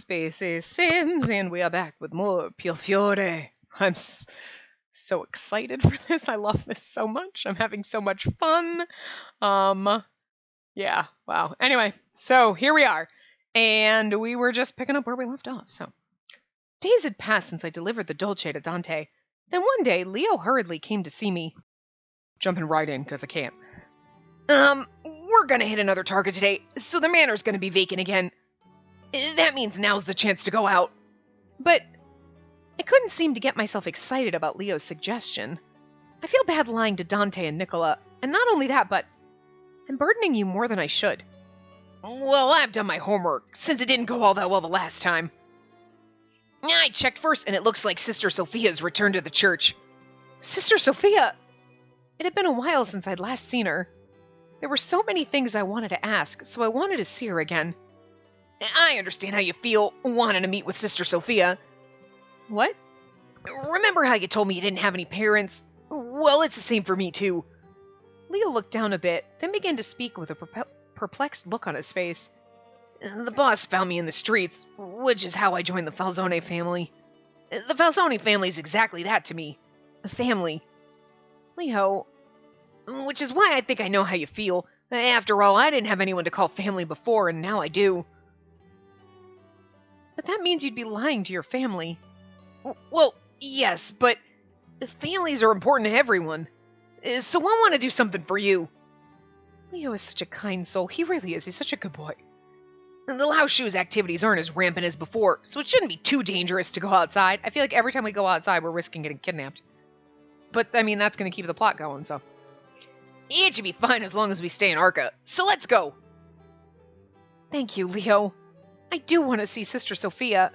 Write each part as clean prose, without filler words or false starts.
Spacey Sims, and we are back with more Piofiore. So excited for this. I love this so much. I'm having so much fun. Yeah, wow. Anyway, so here we are. And we were just picking up where we left off. So, days had passed since I delivered the dolce to Dante. Then one day, Leo hurriedly came to see me. Jumping right in, because I can't. We're gonna hit another target today, so the manor's gonna be vacant again. That means now's the chance to go out. But I couldn't seem to get myself excited about Leo's suggestion. I feel bad lying to Dante and Nicola, and not only that, but I'm burdening you more than I should. Well, I've done my homework, since it didn't go all that well the last time. I checked first, and it looks like Sister Sophia's returned to the church. Sister Sophia! It had been a while since I'd last seen her. There were so many things I wanted to ask, so I wanted to see her again. I understand how you feel, wanting to meet with Sister Sophia. What? Remember how you told me you didn't have any parents? Well, it's the same for me, too. Leo looked down a bit, then began to speak with a perplexed look on his face. The boss found me in the streets, which is how I joined the Falzone family. The Falzone family is exactly that to me. A family. Leo, which is why I think I know how you feel. After all, I didn't have anyone to call family before, and now I do. But that means you'd be lying to your family. Well, yes, but families are important to everyone. So I want to do something for you. Leo is such a kind soul. He really is. He's such a good boy. The Lao Shu's activities aren't as rampant as before, so it shouldn't be too dangerous to go outside. I feel like every time we go outside, we're risking getting kidnapped. But, I mean, that's going to keep the plot going, so. It should be fine as long as we stay in Arca. So let's go! Thank you, Leo. I do want to see Sister Sophia.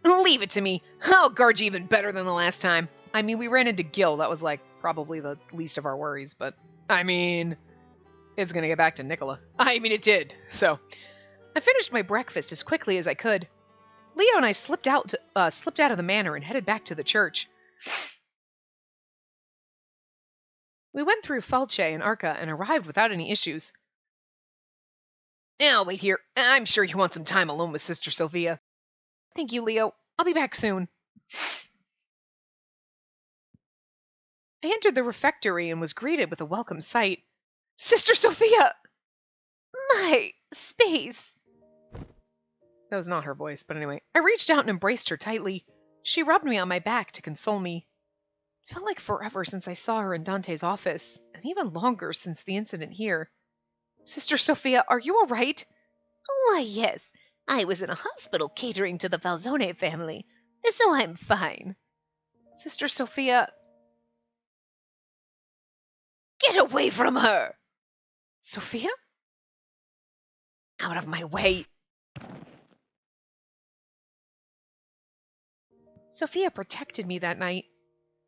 Leave it to me. I'll guard you even better than the last time. I mean, we ran into Gil. That was, like, probably the least of our worries, but, I mean, it's going to get back to Nicola. I mean, it did, so. I finished my breakfast as quickly as I could. Leo and I slipped out of the manor and headed back to the church. We went through Falce and Arca and arrived without any issues. I'll wait here. I'm sure you want some time alone with Sister Sophia. Thank you, Leo. I'll be back soon. I entered the refectory and was greeted with a welcome sight. Sister Sophia! My space! That was not her voice, but anyway. I reached out and embraced her tightly. She rubbed me on my back to console me. It felt like forever since I saw her in Dante's office, and even longer since the incident here. Sister Sophia, are you all right? Why, yes. I was in a hospital catering to the Falzone family, so I'm fine. Sister Sophia... Get away from her! Sophia? Out of my way. Sophia protected me that night.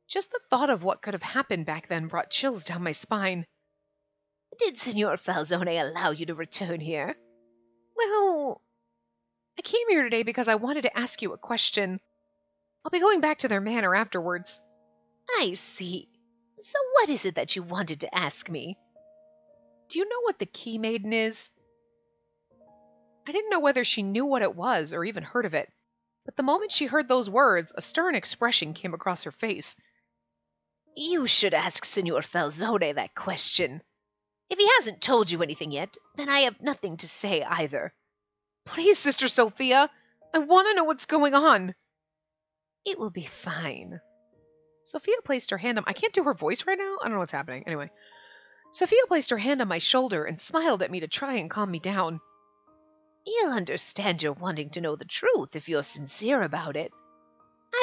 Just the thought of what could have happened back then brought chills down my spine. Did Signor Falzone allow you to return here? Well, I came here today because I wanted to ask you a question. I'll be going back to their manor afterwards. I see. So what is it that you wanted to ask me? Do you know what the Key Maiden is? I didn't know whether she knew what it was or even heard of it, but the moment she heard those words, a stern expression came across her face. You should ask Signor Falzone that question. If he hasn't told you anything yet, then I have nothing to say either. Please, Sister Sophia, I want to know what's going on. It will be fine. Sophia placed her hand on... I can't do her voice right now? I don't know what's happening. Anyway. Sophia placed her hand on my shoulder and smiled at me to try and calm me down. You'll understand you're wanting to know the truth if you're sincere about it.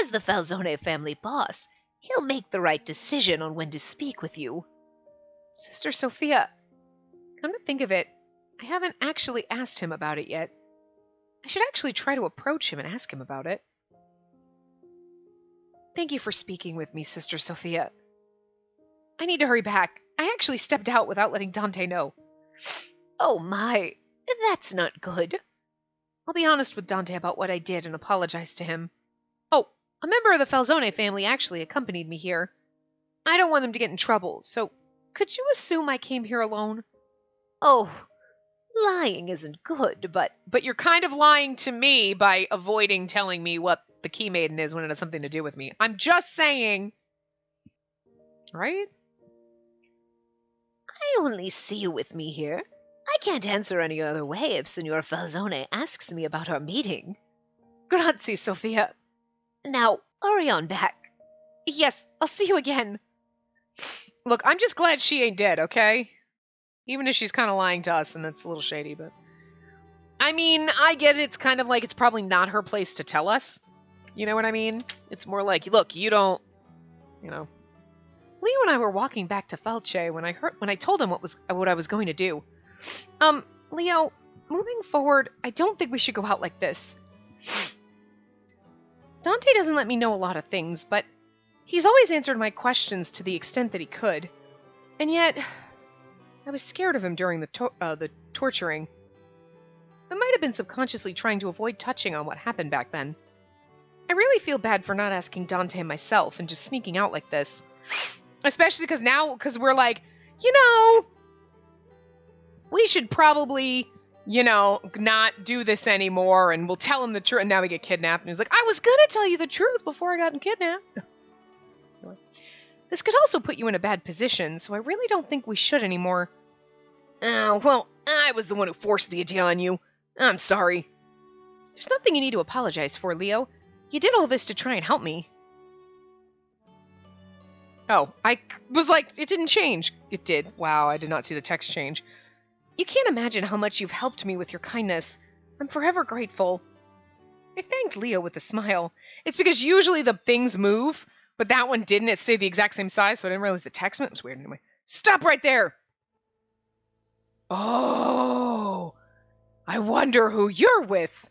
As the Falzone family boss, he'll make the right decision on when to speak with you. Sister Sophia, come to think of it, I haven't actually asked him about it yet. I should actually try to approach him and ask him about it. Thank you for speaking with me, Sister Sophia. I need to hurry back. I actually stepped out without letting Dante know. Oh my, that's not good. I'll be honest with Dante about what I did and apologize to him. Oh, a member of the Falzone family actually accompanied me here. I don't want them to get in trouble, so could you assume I came here alone? Oh, Lying isn't good, but But you're kind of lying to me by avoiding telling me what the key maiden is when it has something to do with me. I'm just saying. Right? I only see you with me here. I can't answer any other way if Signor Falzone asks me about our meeting. Grazie, Sophia. Now, hurry on back. Yes, I'll see you again. Look, I'm just glad she ain't dead, okay? Even if she's kind of lying to us and it's a little shady, but... I mean, I get it. It's kind of like it's probably not her place to tell us. You know what I mean? It's more like, look, you don't... You know... Leo and I were walking back to Falce when I told him what I was going to do. Leo, moving forward, I don't think we should go out like this. Dante doesn't let me know a lot of things, but he's always answered my questions to the extent that he could. And yet, I was scared of him during the torturing. I might have been subconsciously trying to avoid touching on what happened back then. I really feel bad for not asking Dante myself and just sneaking out like this. Especially because we're like, we should probably, not do this anymore, and we'll tell him the truth. And now we get kidnapped, and he's like, I was gonna tell you the truth before I got kidnapped. This could also put you in a bad position, so I really don't think we should anymore. Well, I was the one who forced the idea on you. I'm sorry. There's nothing you need to apologize for, Leo. You did all this to try and help me. Oh, I was like, it didn't change. It did. Wow, I did not see the text change. You can't imagine how much you've helped me with your kindness. I'm forever grateful. I thanked Leo with a smile. It's because usually the things move, but that one didn't. It stayed the exact same size, so I didn't realize the text meant. It was weird anyway. Stop right there! Oh, I wonder who you're with.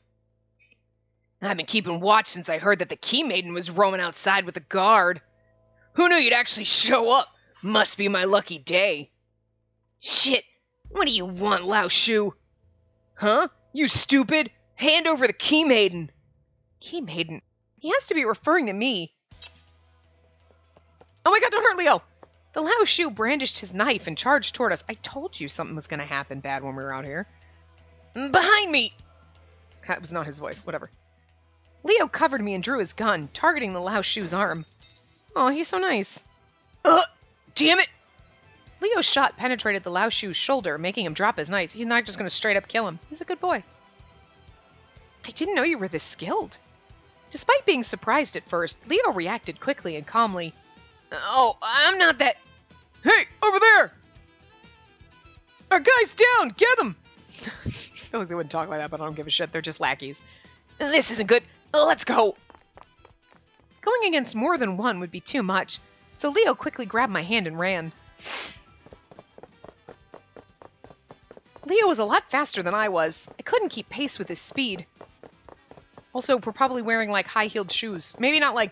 I've been keeping watch since I heard that the key maiden was roaming outside with a guard. Who knew you'd actually show up? Must be my lucky day. Shit, what do you want, Lao Shu? Huh? You stupid? Hand over the key maiden. Key maiden? He has to be referring to me. Oh my god, don't hurt Leo! The Lao Shu brandished his knife and charged toward us. I told you something was going to happen bad when we were out here. Behind me! That was not his voice, whatever. Leo covered me and drew his gun, targeting the Lao Shu's arm. Oh, he's so nice. Damn it! Leo's shot penetrated the Lao Shu's shoulder, making him drop his knife. He's not just going to straight up kill him. He's a good boy. I didn't know you were this skilled. Despite being surprised at first, Leo reacted quickly and calmly. Oh, I'm not that... Hey, over there! Our guy's down! Get him! I feel like they wouldn't talk like that, but I don't give a shit. They're just lackeys. This isn't good. Let's go. Going against more than one would be too much, so Leo quickly grabbed my hand and ran. Leo was a lot faster than I was. I couldn't keep pace with his speed. Also, we're probably wearing, like, high-heeled shoes. Maybe not, like,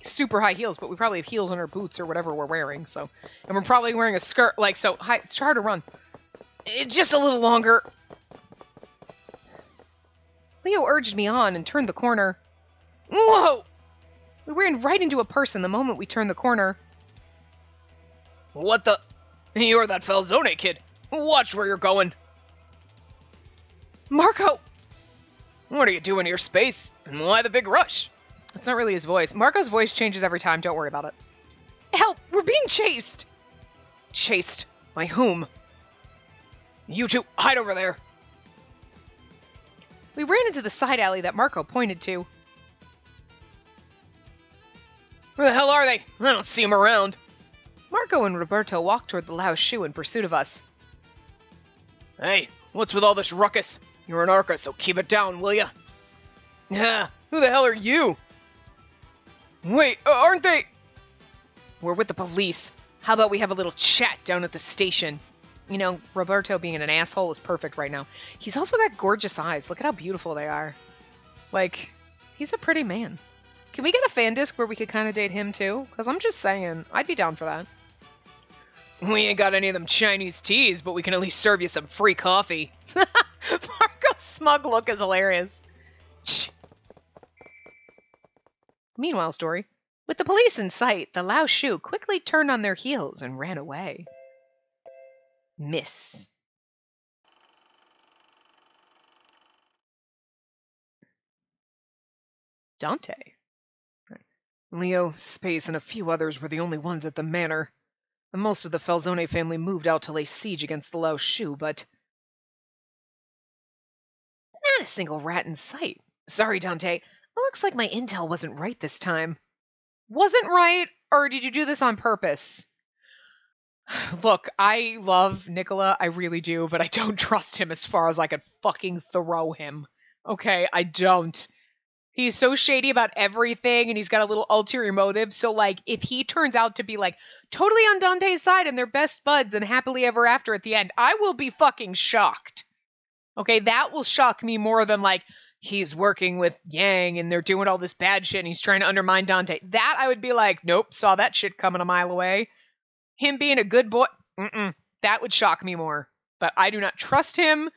super high heels, but we probably have heels on our boots or whatever we're wearing, so... And we're probably wearing a skirt, like, so... It's hard to run. It's just a little longer. Leo urged me on and turned the corner. Whoa! We ran right into a person the moment we turned the corner. What the... You're that Falzone kid. Watch where you're going. Marco! What are you doing here, Space? And why the big rush? That's not really his voice. Marco's voice changes every time. Don't worry about it. Help! We're being chased! Chased? By whom? You two, hide over there. We ran into the side alley that Marco pointed to. Where the hell are they? I don't see them around. Marco and Roberto walked toward the Lao Shu in pursuit of us. Hey, what's with all this ruckus? You're an Arca, so keep it down, will ya? Yeah, who the hell are you? Wait, aren't they... We're with the police. How about we have a little chat down at the station? You know, Roberto being an asshole is perfect right now. He's also got gorgeous eyes. Look at how beautiful they are. Like, he's a pretty man. Can we get a fan disc where we could kind of date him too? Because I'm just saying, I'd be down for that. We ain't got any of them Chinese teas, but we can at least serve you some free coffee. Marco's smug look is hilarious. Shh. Meanwhile, story. With the police in sight, the Lao Shu quickly turned on their heels and ran away. Miss. Dante. Right. Leo, Space, and a few others were the only ones at the manor. And most of the Falzone family moved out to lay siege against the Lao Shu, but not a single rat in sight. Sorry, Dante. It looks like my intel wasn't right this time. Wasn't right, or did you do this on purpose? Look, I love Nicola, I really do, but I don't trust him as far as I could fucking throw him. Okay, I don't. He's so shady about everything, and he's got a little ulterior motive, so, like, if he turns out to be, like, totally on Dante's side and they're best buds and happily ever after at the end, I will be fucking shocked. Okay, that will shock me more than, like, he's working with Yang and they're doing all this bad shit and he's trying to undermine Dante. That I would be like, nope, saw that shit coming a mile away. Him being a good boy, that would shock me more. But I do not trust him.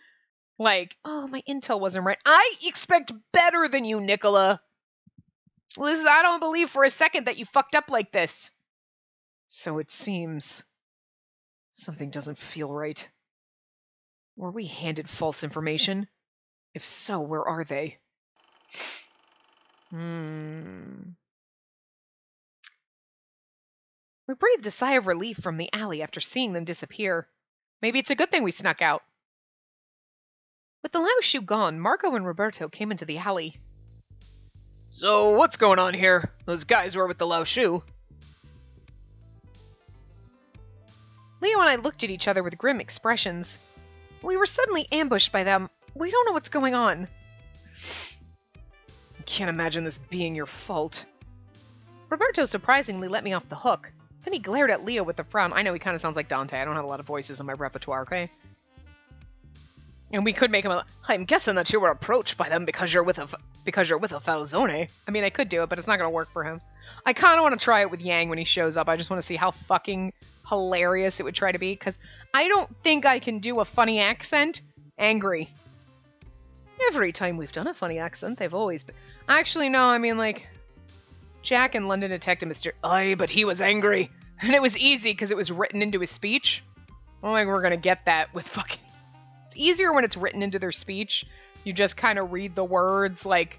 Like, oh, my intel wasn't right. I expect better than you, Nicola. I don't believe for a second that you fucked up like this. So it seems something doesn't feel right. Were we handed false information? If so, where are they? We breathed a sigh of relief from the alley after seeing them disappear. Maybe it's a good thing we snuck out. With the Lao Shu gone, Marco and Roberto came into the alley. So, what's going on here? Those guys were with the Lao Shu. Leo and I looked at each other with grim expressions. We were suddenly ambushed by them. We don't know what's going on. I can't imagine this being your fault. Roberto surprisingly let me off the hook. Then he glared at Leo with a frown. I know he kind of sounds like Dante. I don't have a lot of voices in my repertoire, okay? And we could make him I'm guessing that you were approached by them because you're with a Falzone. I mean, I could do it, but it's not going to work for him. I kind of want to try it with Yang when he shows up. I just want to see how fucking hilarious it would try to be, because I don't think I can do a funny accent angry. Every time we've done a funny accent, they've always been... Actually, no, I mean, like... Jack in London Detective Mr. Aye, but he was angry. And it was easy because it was written into his speech. I don't think we're going to get that with fucking... It's easier when it's written into their speech. You just kind of read the words, like...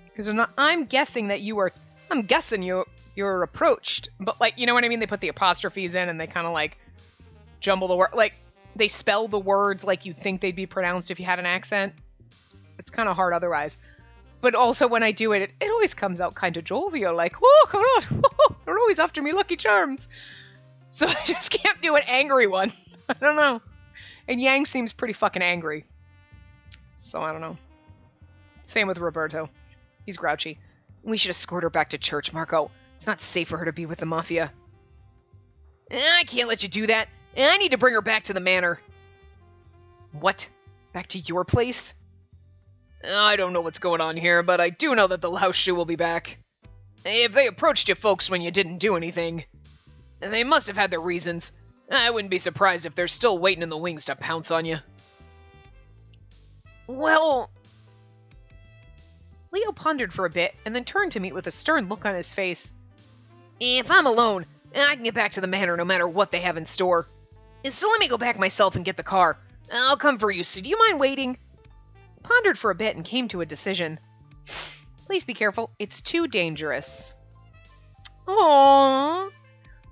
Because I'm guessing that you were... I'm guessing you're approached. But, like, you know what I mean? They put the apostrophes in and they kind of, like, jumble the word. Like, they spell the words like you'd think they'd be pronounced if you had an accent. It's kind of hard otherwise. But also when I do it, it always comes out kind of jovial, like, whoa, come on, whoa, they're always after me, Lucky Charms. So I just can't do an angry one. I don't know. And Yang seems pretty fucking angry. So I don't know. Same with Roberto. He's grouchy. We should escort her back to church, Marco. It's not safe for her to be with the Mafia. I can't let you do that. I need to bring her back to the manor. What? Back to your place? I don't know what's going on here, but I do know that the Lao Shu will be back. If they approached you folks when you didn't do anything, they must have had their reasons. I wouldn't be surprised if they're still waiting in the wings to pounce on you. Well... Leo pondered for a bit, and then turned to me with a stern look on his face. If I'm alone, I can get back to the manor no matter what they have in store. So let me go back myself and get the car. I'll come for you, so do you mind waiting? Pondered for a bit and came to a decision. Please be careful. It's too dangerous. Aww.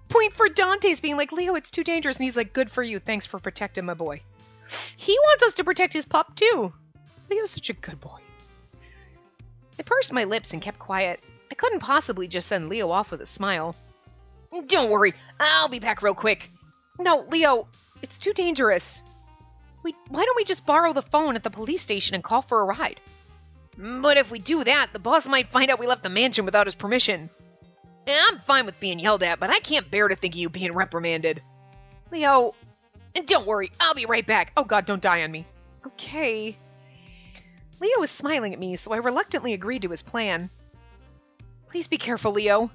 Point for Dante's being like, Leo, it's too dangerous. And he's like, good for you. Thanks for protecting my boy. He wants us to protect his pup, too. Leo's such a good boy. I pursed my lips and kept quiet. I couldn't possibly just send Leo off with a smile. Don't worry. I'll be back real quick. No, Leo, it's too dangerous. Why don't we just borrow the phone at the police station and call for a ride? But if we do that, the boss might find out we left the mansion without his permission. I'm fine with being yelled at, but I can't bear to think of you being reprimanded. Leo, don't worry, I'll be right back. Oh god, don't die on me. Okay. Leo was smiling at me, so I reluctantly agreed to his plan. Please be careful, Leo.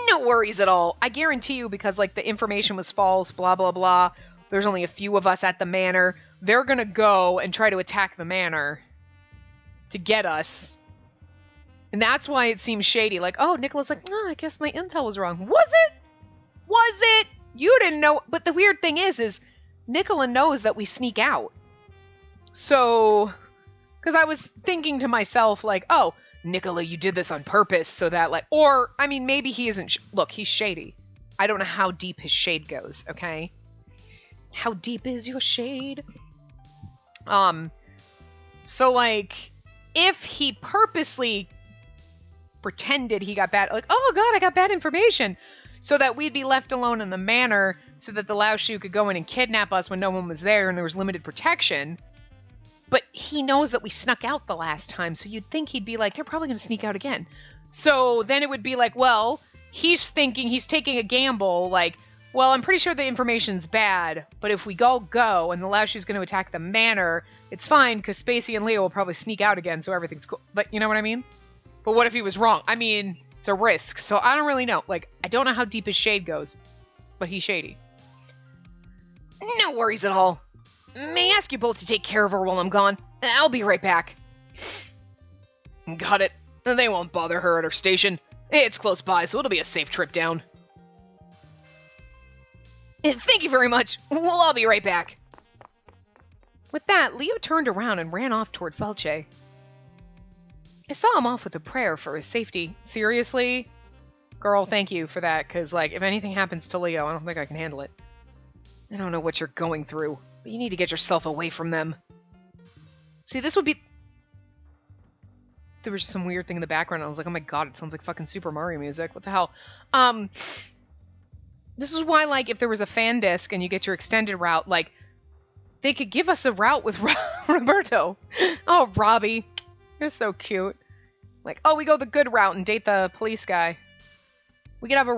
No worries at all. I guarantee you, because, like, the information was false, blah, blah, blah. There's only a few of us at the manor. They're gonna go and try to attack the manor to get us. And that's why it seems shady. Like, oh, Nicola's like, oh, I guess my intel was wrong. Was it? Was it? You didn't know. But the weird thing is Nicola knows that we sneak out. So Because I was thinking to myself, like, oh, Nicola, you did this on purpose so that, like, or, I mean, maybe he isn't, look, he's shady. I don't know how deep his shade goes, okay? How deep is your shade? So, like, if he purposely pretended he got bad, like, oh god, I got bad information, so that we'd be left alone in the manor so that the Lao Shu could go in and kidnap us when no one was there and there was limited protection. But he knows that we snuck out the last time, so you'd think he'd be like, they're probably going to sneak out again. So then it would be like, well, he's thinking, he's taking a gamble, like, well, I'm pretty sure the information's bad, but if we go, and the Lao Shu's going to attack the manor, it's fine, because Spacey and Leo will probably sneak out again, so everything's cool. But you know what I mean? But what if he was wrong? I mean, it's a risk, so I don't really know. Like, I don't know how deep his shade goes, but he's shady. No worries at all. May I ask you both to take care of her while I'm gone? I'll be right back. Got it. They won't bother her at her station. It's close by, so it'll be a safe trip down. Thank you very much. Well, I'll be right back. With that, Leo turned around and ran off toward Felce. I saw him off with a prayer for his safety. Seriously? Girl, thank you for that, because, like, if anything happens to Leo, I don't think I can handle it. I don't know what you're going through, but you need to get yourself away from them. See, this would be... There was just some weird thing in the background. I was like, oh my god, it sounds like fucking Super Mario music. What the hell? This is why, like, if there was a fan disc and you get your extended route, like, they could give us a route with Roberto. Oh, Robbie. You're so cute. Like, oh, we go the good route and date the police guy. We could have a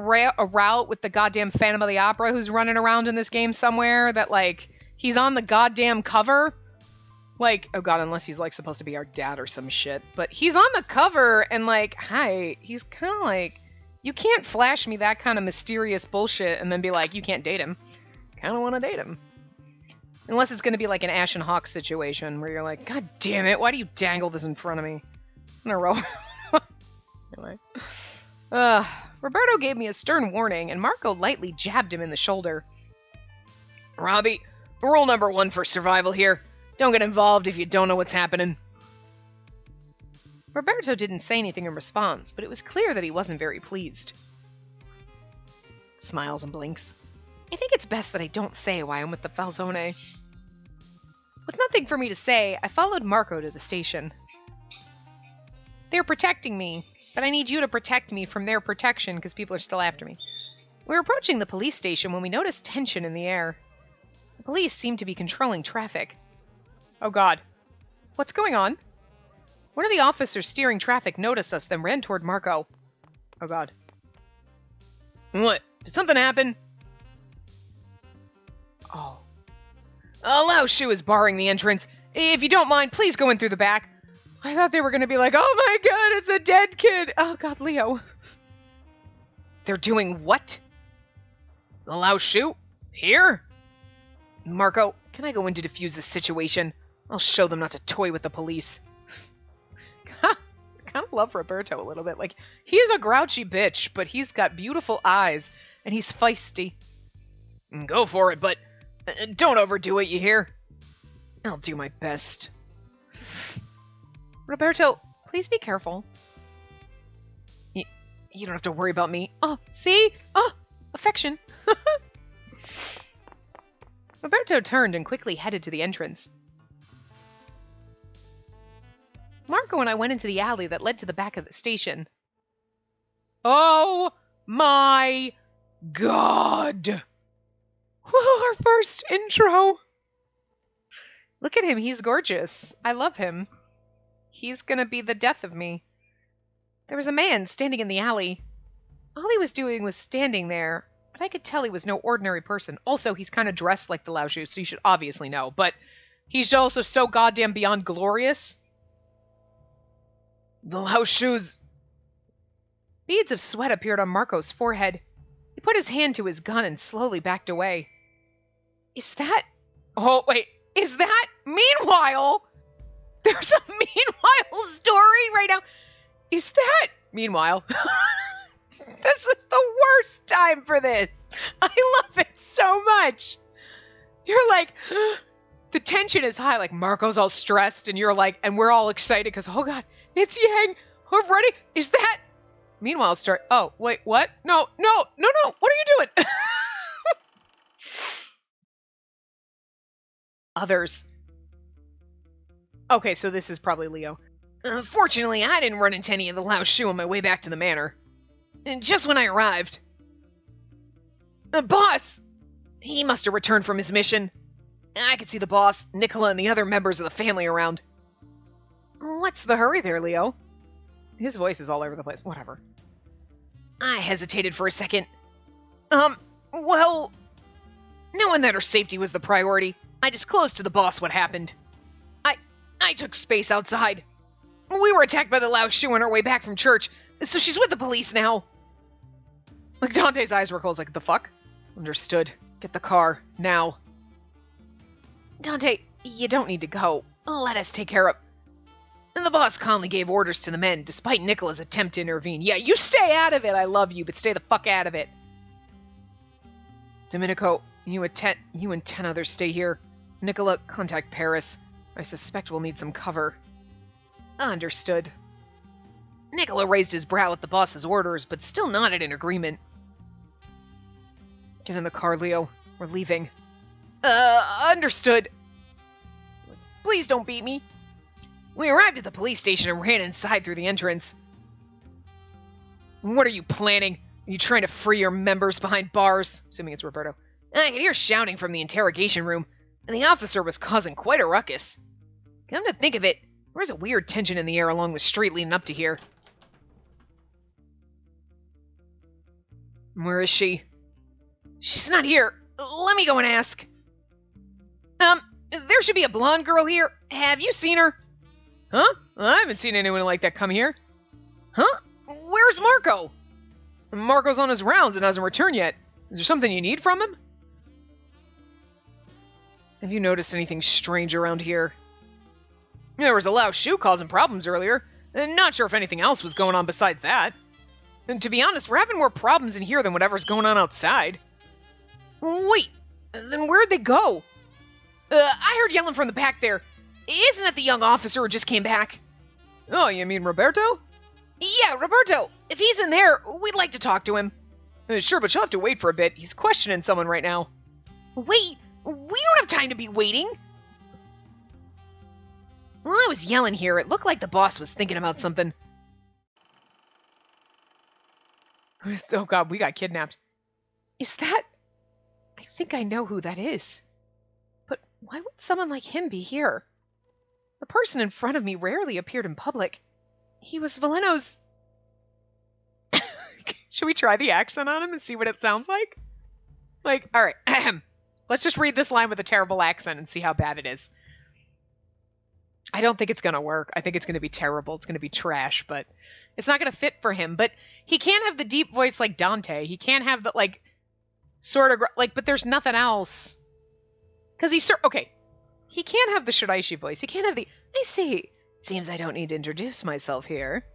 route with the goddamn Phantom of the Opera who's running around in this game somewhere that, like, he's on the goddamn cover. Like, oh god, unless he's, like, supposed to be our dad or some shit. But he's on the cover and, like, hi, he's kind of like... You can't flash me that kind of mysterious bullshit and then be like, you can't date him. Kind of want to date him. Unless it's going to be like an Ash and Hawk situation where you're like, god damn it, why do you dangle this in front of me? It's in a row. Anyway. Roberto gave me a stern warning and Marco lightly jabbed him in the shoulder. Robbie, rule number 1 for survival here. Don't get involved if you don't know what's happening. Roberto didn't say anything in response, but it was clear that he wasn't very pleased. Smiles and blinks. I think it's best that I don't say why I'm with the Falzone. With nothing for me to say, I followed Marco to the station. They're protecting me, but I need you to protect me from their protection because people are still after me. We were approaching the police station when we noticed tension in the air. The police seemed to be controlling traffic. Oh god. What's going on? One of the officers steering traffic noticed us, then ran toward Marco. Oh god. What? Did something happen? Oh. Lao Shu is barring the entrance. If you don't mind, please go in through the back. I thought they were going to be like, oh my god, it's a dead kid. Oh god, Leo. They're doing what? The Lao Shu? Here? Marco, can I go in to defuse this situation? I'll show them not to toy with the police. I kind of love Roberto a little bit. Like, he's a grouchy bitch, but he's got beautiful eyes, and he's feisty. Go for it, but don't overdo it, you hear? I'll do my best. Roberto, please be careful. You don't have to worry about me. Oh, see? Oh, affection. Roberto turned and quickly headed to the entrance. Marco and I went into the alley that led to the back of the station. Oh my god! Whoa, our first intro! Look at him, he's gorgeous. I love him. He's gonna be the death of me. There was a man standing in the alley. All he was doing was standing there, but I could tell he was no ordinary person. Also, he's kind of dressed like the Lao Shu, so you should obviously know, but he's also so goddamn beyond glorious. The Lao Shu's... Beads of sweat appeared on Marco's forehead. He put his hand to his gun and slowly backed away. Is that... Oh, wait. Is that... Meanwhile... There's a meanwhile story right now. Is that... Meanwhile... This is the worst time for this. I love it so much. You're like... the tension is high. Like, Marco's all stressed, and you're like, and we're all excited because, oh God, it's Yang. We're ready. Is that? Meanwhile, oh, wait, what? No. What are you doing? Others. Okay, so this is probably Leo. Fortunately, I didn't run into any of the Lao Shu on my way back to the manor. And just when I arrived. Boss! He must have returned from his mission. I could see the boss, Nicola, and the other members of the family around. What's the hurry there, Leo? His voice is all over the place. Whatever. I hesitated for a second. Well, knowing that her safety was the priority, I disclosed to the boss what happened. I took Space outside. We were attacked by the Lao Shu on our way back from church, so she's with the police now. Like, Dante's eyes were closed, like, the fuck? Understood. Get the car, now. Dante, you don't need to go. Let us take care of... And the boss calmly gave orders to the men, despite Nicola's attempt to intervene. Yeah, you stay out of it, I love you, but stay the fuck out of it. Domenico, you and 10 others stay here. Nicola, contact Paris. I suspect we'll need some cover. Understood. Nicola raised his brow at the boss's orders, but still nodded in agreement. Get in the car, Leo. We're leaving. Understood. Please don't beat me. We arrived at the police station and ran inside through the entrance. What are you planning? Are you trying to free your members behind bars? Assuming it's Roberto. I could hear shouting from the interrogation room, and the officer was causing quite a ruckus. Come to think of it, there was a weird tension in the air along the street leading up to here. Where is she? She's not here. Let me go and ask. There should be a blonde girl here. Have you seen her? Huh? I haven't seen anyone like that come here. Huh? Where's Marco? Marco's on his rounds and hasn't returned yet. Is there something you need from him? Have you noticed anything strange around here? There was a Lao Shu causing problems earlier. Not sure if anything else was going on besides that. And to be honest, we're having more problems in here than whatever's going on outside. Wait, then where'd they go? I heard yelling from the back there. Isn't that the young officer who just came back? Oh, you mean Roberto? Yeah, Roberto. If he's in there, we'd like to talk to him. Sure, but you'll have to wait for a bit. He's questioning someone right now. Wait, we don't have time to be waiting. While I was yelling here, it looked like the boss was thinking about something. Oh God, we got kidnapped. Is that... I think I know who that is. But why would someone like him be here? The person in front of me rarely appeared in public. He was Valeno's... Should we try the accent on him and see what it sounds like? Like, alright, let's just read this line with a terrible accent and see how bad it is. I don't think it's gonna work. I think it's gonna be terrible. It's gonna be trash, but it's not gonna fit for him. But he can't have the deep voice like Dante. He can't have the, like, sort of, like, but there's nothing else. Because he's, okay. He can't have the Shiraishi voice. He can't have the, I see. Seems I don't need to introduce myself here.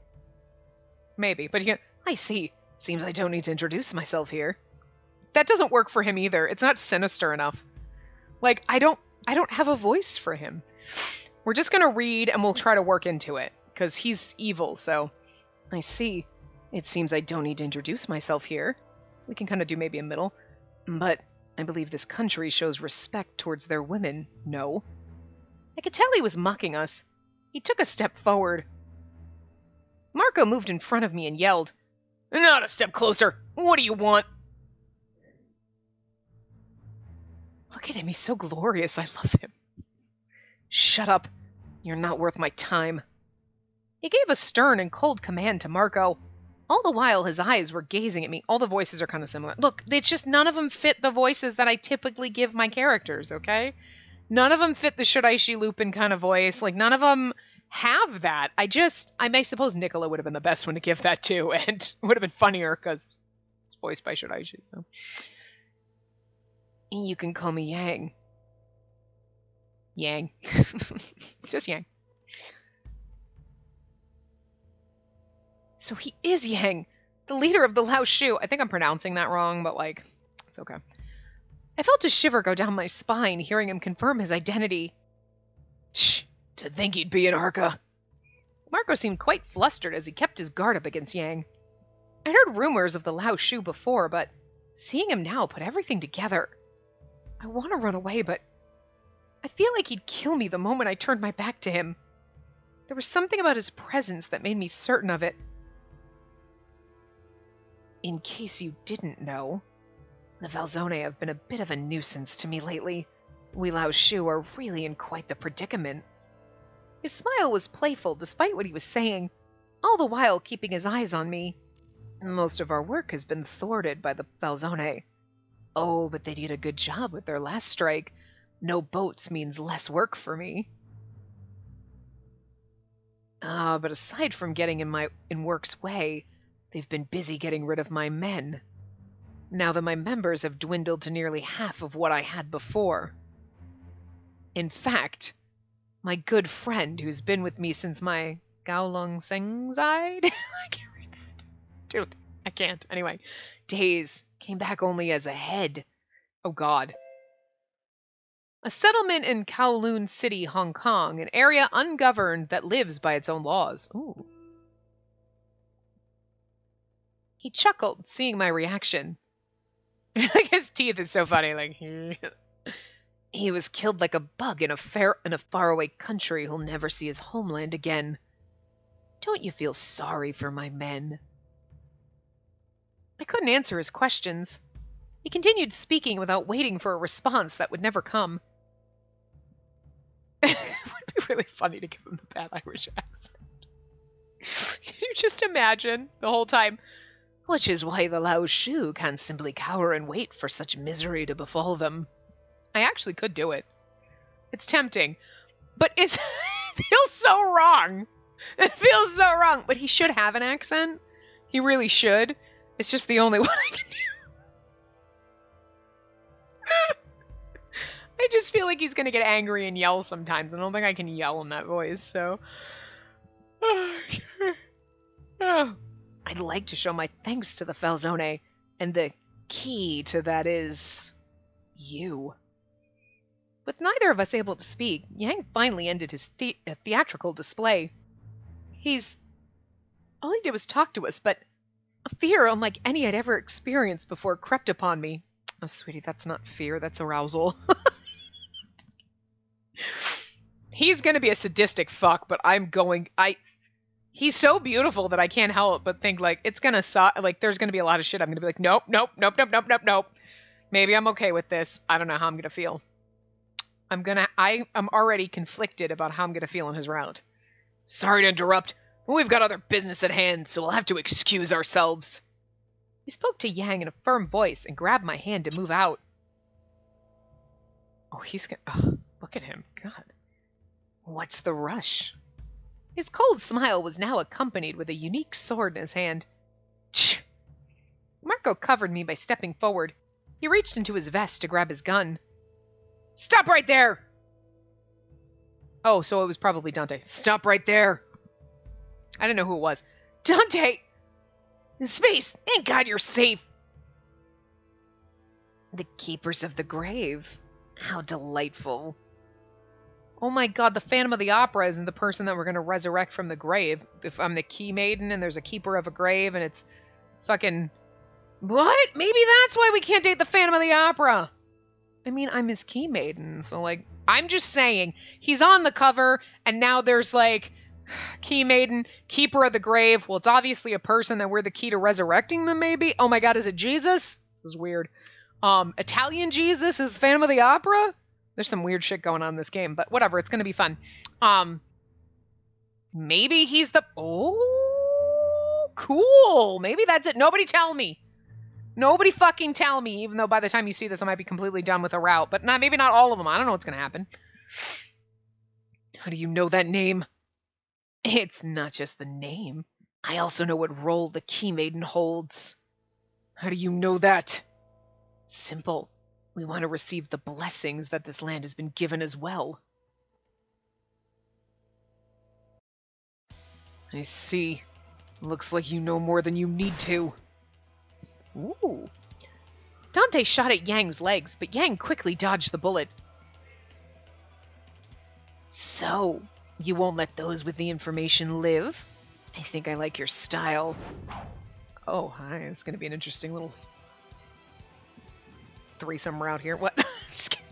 Maybe, but he can't, I see. Seems I don't need to introduce myself here. That doesn't work for him either. It's not sinister enough. Like, I don't have a voice for him. We're just gonna read and we'll try to work into it. Because he's evil, so. I see. It seems I don't need to introduce myself here. We can kind of do maybe a middle. But I believe this country shows respect towards their women, no? I could tell he was mocking us. He took a step forward. Marco moved in front of me and yelled, "Not a step closer! What do you want?" Look at him, he's so glorious, I love him. Shut up. You're not worth my time. He gave a stern and cold command to Marco. All the while, his eyes were gazing at me. All the voices are kind of similar. Look, it's just none of them fit the voices that I typically give my characters, okay? None of them fit the Shiraishi Lupin kind of voice. Like, none of them have that. I suppose Nicola would have been the best one to give that to, and would have been funnier, because it's voiced by Shiraishi, so. You can call me Yang. Yang. Just Yang. So he is Yang, the leader of the Lao Shu. I think I'm pronouncing that wrong, but, like, it's okay. I felt a shiver go down my spine hearing him confirm his identity. Shh, to think he'd be an Arca. Marco seemed quite flustered as he kept his guard up against Yang. I'd heard rumors of the Lao Shu before, but seeing him now put everything together. I want to run away, but I feel like he'd kill me the moment I turned my back to him. There was something about his presence that made me certain of it. In case you didn't know, the Valzone have been a bit of a nuisance to me lately. We Lao Shu are really in quite the predicament. His smile was playful despite what he was saying, all the while keeping his eyes on me. Most of our work has been thwarted by the Valzone. Oh, but they did a good job with their last strike. No boats means less work for me. But aside from getting in work's way, they've been busy getting rid of my men. Now that my members have dwindled to nearly half of what I had before. In fact, my good friend who's been with me since my Gaolong Sengzide? I can't read that. Dude, I can't. Anyway, days came back only as a head. Oh God. A settlement in Kowloon City, Hong Kong, an area ungoverned that lives by its own laws. Ooh. He chuckled, seeing my reaction. His teeth is so funny, like he was killed like a bug in a faraway country who'll never see his homeland again. Don't you feel sorry for my men? I couldn't answer his questions. He continued speaking without waiting for a response that would never come. It would be really funny to give him the bad Irish accent. Can you just imagine the whole time? Which is why the Lao Shu can't simply cower and wait for such misery to befall them. I actually could do it. It's tempting. But it feels so wrong. It feels so wrong. But he should have an accent. He really should. It's just the only one I can do. I just feel like he's going to get angry and yell sometimes. I don't think I can yell in that voice, so... I'd like to show my thanks to the Falzone, and the key to that is... you. With neither of us able to speak, Yang finally ended his theatrical display. All he did was talk to us, but a fear unlike any I'd ever experienced before crept upon me. Oh, sweetie, that's not fear, that's arousal. He's gonna be a sadistic fuck, but he's so beautiful that I can't help but think, like, it's gonna suck. Like, there's gonna be a lot of shit. I'm gonna be like, nope, nope, nope, nope, nope, nope, nope. Maybe I'm okay with this. I don't know how I'm gonna feel. I'm already conflicted about how I'm gonna feel on his route. Sorry to interrupt, but we've got other business at hand, so we'll have to excuse ourselves. He spoke to Yang in a firm voice and grabbed my hand to move out. Oh, he's gonna... Ugh, look at him. God. What's the rush? His cold smile was now accompanied with a unique sword in his hand. Tch! Marco covered me by stepping forward. He reached into his vest to grab his gun. Stop right there! Oh, so it was probably Dante. Stop right there! I didn't know who it was. Dante! In space! Thank God you're safe! The Keepers of the Grave. How delightful. Oh my God, the Phantom of the Opera isn't the person that we're going to resurrect from the grave. If I'm the Key Maiden and there's a Keeper of a Grave and it's fucking... What? Maybe that's why we can't date the Phantom of the Opera. I mean, I'm his Key Maiden, so like... I'm just saying, he's on the cover and now there's like... Key Maiden, Keeper of the Grave. Well, it's obviously a person that we're the key to resurrecting them, maybe? Oh my God, is it Jesus? This is weird. Italian Jesus is Phantom of the Opera? There's some weird shit going on in this game, but whatever, it's gonna be fun. Maybe he's the... Oh, cool. Maybe that's it. Nobody tell me. Nobody fucking tell me, even though by the time you see this, I might be completely done with a route. But maybe not all of them. I don't know what's gonna happen. How do you know that name? It's not just the name. I also know what role the Key Maiden holds. How do you know that? Simple. We want to receive the blessings that this land has been given as well. I see. Looks like you know more than you need to. Ooh. Dante shot at Yang's legs, but Yang quickly dodged the bullet. So, you won't let those with the information live? I think I like your style. Oh, hi. It's going to be an interesting little threesome route here. What? Just kidding.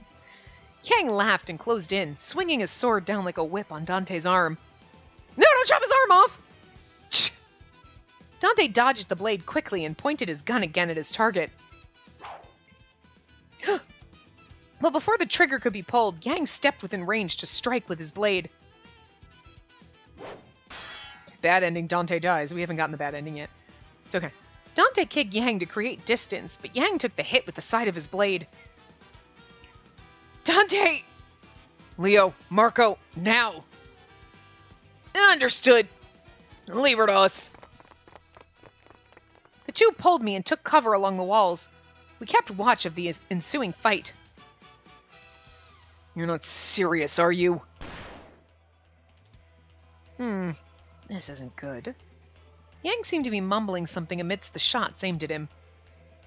Yang laughed and closed in, swinging his sword down like a whip on Dante's arm. No, don't chop his arm off! Dante dodged the blade quickly and pointed his gun again at his target. But before the trigger could be pulled, Yang stepped within range to strike with his blade. Bad ending, Dante dies. We haven't gotten the bad ending yet. It's okay. Dante kicked Yang to create distance, but Yang took the hit with the side of his blade. Dante! Leo, Marco, now! Understood. Leave her to us. The two pulled me and took cover along the walls. We kept watch of the ensuing fight. You're not serious, are you? This isn't good. Yang seemed to be mumbling something amidst the shots aimed at him.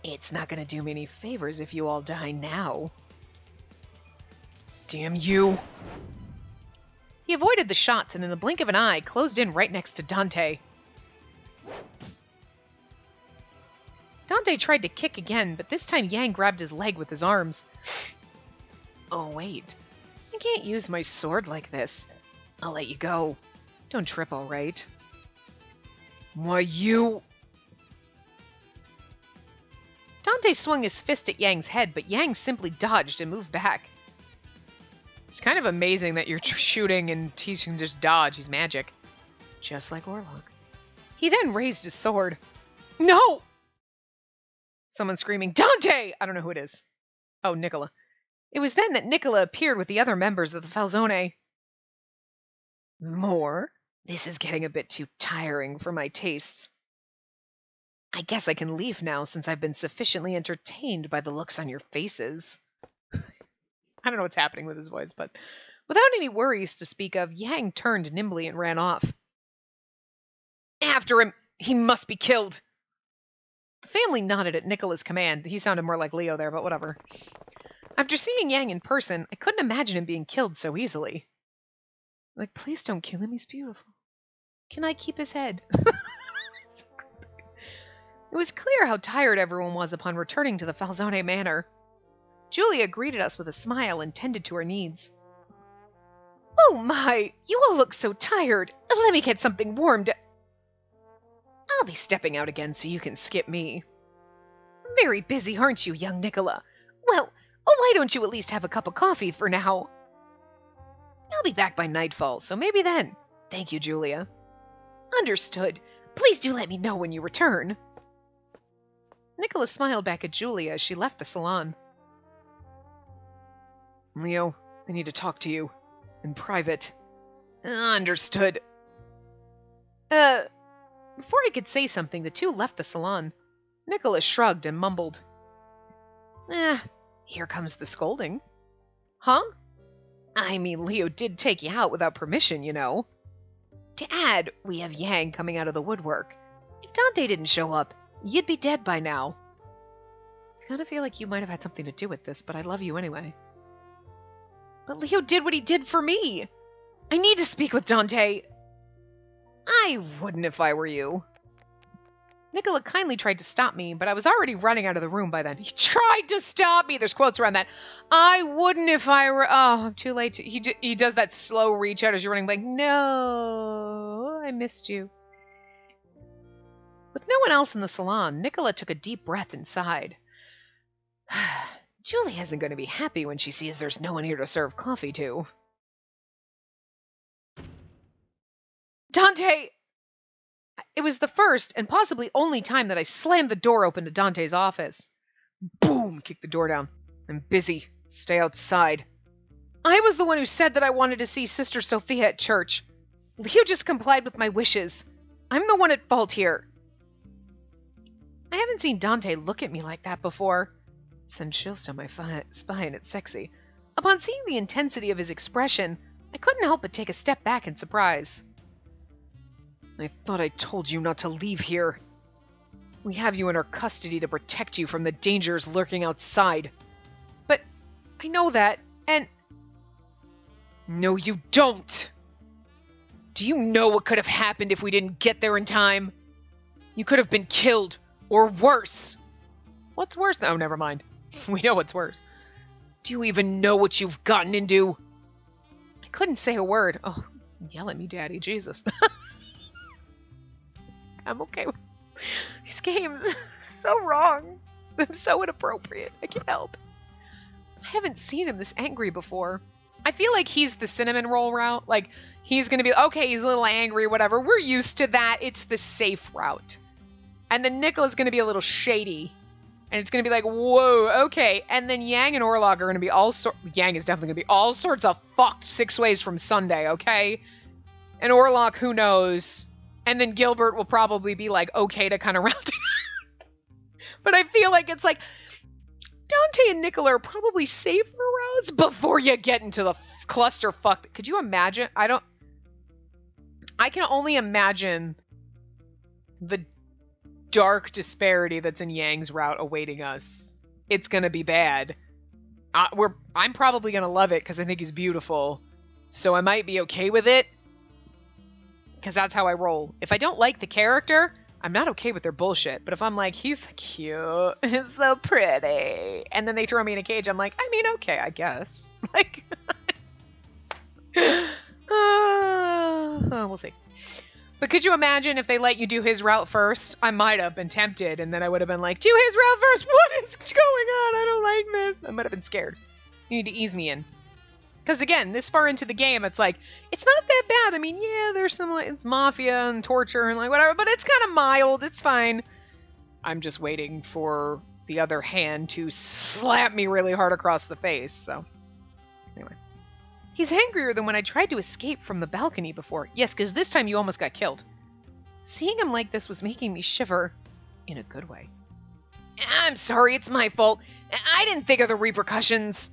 It's not going to do me any favors if you all die now. Damn you! He avoided the shots and in the blink of an eye closed in right next to Dante. Dante tried to kick again, but this time Yang grabbed his leg with his arms. Oh, wait. I can't use my sword like this. I'll let you go. Don't trip, all right? Why, you... Dante swung his fist at Yang's head, but Yang simply dodged and moved back. It's kind of amazing that you're shooting and he can just dodge. He's magic. Just like Warlock. He then raised his sword. No! Someone screaming, Dante! I don't know who it is. Oh, Nicola. It was then that Nicola appeared with the other members of the Falzone. More? This is getting a bit too tiring for my tastes. I guess I can leave now since I've been sufficiently entertained by the looks on your faces. I don't know what's happening with his voice, but without any worries to speak of, Yang turned nimbly and ran off. After him! He must be killed! The family nodded at Nicola's command. He sounded more like Leo there, but whatever. After seeing Yang in person, I couldn't imagine him being killed so easily. Like, please don't kill him, he's beautiful. Can I keep his head? It was clear how tired everyone was upon returning to the Falzone Manor. Julia greeted us with a smile and tended to her needs. Oh my, you all look so tired. Let me get something warmed. I'll be stepping out again so you can skip me. Very busy, aren't you, young Nicola? Well, why don't you at least have a cup of coffee for now? I'll be back by nightfall, so maybe then. Thank you, Julia. Understood. Please do let me know when you return. Nicola smiled back at Julia as she left the salon. Leo, I need to talk to you. In private. Understood. Before I could say something, the two left the salon. Nicola shrugged and mumbled. Here comes the scolding. Huh? I mean, Leo did take you out without permission, you know. To add, we have Yang coming out of the woodwork. If Dante didn't show up, you'd be dead by now. I kind of feel like you might have had something to do with this, but I love you anyway. But Leo did what he did for me. I need to speak with Dante. I wouldn't if I were you. Nicola kindly tried to stop me, but I was already running out of the room by then. He tried to stop me. There's quotes around that. I wouldn't if I were... Oh, I'm too late. He does that slow reach out as you're running, like, no, I missed you. With no one else in the salon, Nicola took a deep breath and sighed. Julie isn't going to be happy when she sees there's no one here to serve coffee to. Dante! It was the first and possibly only time that I slammed the door open to Dante's office. Boom! Kicked the door down. I'm busy. Stay outside. I was the one who said that I wanted to see Sister Sophia at church. Leo just complied with my wishes. I'm the one at fault here. I haven't seen Dante look at me like that before. It sent chills down my spine. It's sexy. Upon seeing the intensity of his expression, I couldn't help but take a step back in surprise. I thought I told you not to leave here. We have you in our custody to protect you from the dangers lurking outside. But I know that, and... No, you don't! Do you know what could have happened if we didn't get there in time? You could have been killed, or worse. What's worse? Oh, never mind. We know what's worse. Do you even know what you've gotten into? I couldn't say a word. Oh, yell at me, Daddy. Jesus. I'm okay with these games. So wrong. I'm so inappropriate. I can't help. I haven't seen him this angry before. I feel like he's the cinnamon roll route. Like, he's going to be, okay, he's a little angry, whatever. We're used to that. It's the safe route. And then Nicola's going to be a little shady. And it's going to be like, whoa, okay. And then Yang and Orlog are going to be Yang is definitely going to be all sorts of fucked 6 ways from Sunday, okay? And Orlog, who knows? And then Gilbert will probably be like, okay to kind of round it out. But I feel like it's like, Dante and Nicola are probably safer routes before you get into the clusterfuck. Could you imagine? I can only imagine the dark disparity that's in Yang's route awaiting us. It's gonna be bad. I'm probably gonna love it because I think he's beautiful. So I might be okay with it. Because that's how I roll. If I don't like the character, I'm not okay with their bullshit. But if I'm like, he's cute, he's so pretty, and then they throw me in a cage, I'm like, I mean, okay, I guess. Like, we'll see. But could you imagine if they let you do his route first? I might have been tempted, and then I would have been like, do his route first. What is going on? I don't like this. I might have been scared. You need to ease me in. Because again, this far into the game, it's like, it's not that bad. I mean, yeah, there's some, like, it's mafia and torture and like whatever, but it's kind of mild. It's fine. I'm just waiting for the other hand to slap me really hard across the face, so. Anyway. He's angrier than when I tried to escape from the balcony before. Yes, because this time you almost got killed. Seeing him like this was making me shiver in a good way. I'm sorry, it's my fault. I didn't think of the repercussions.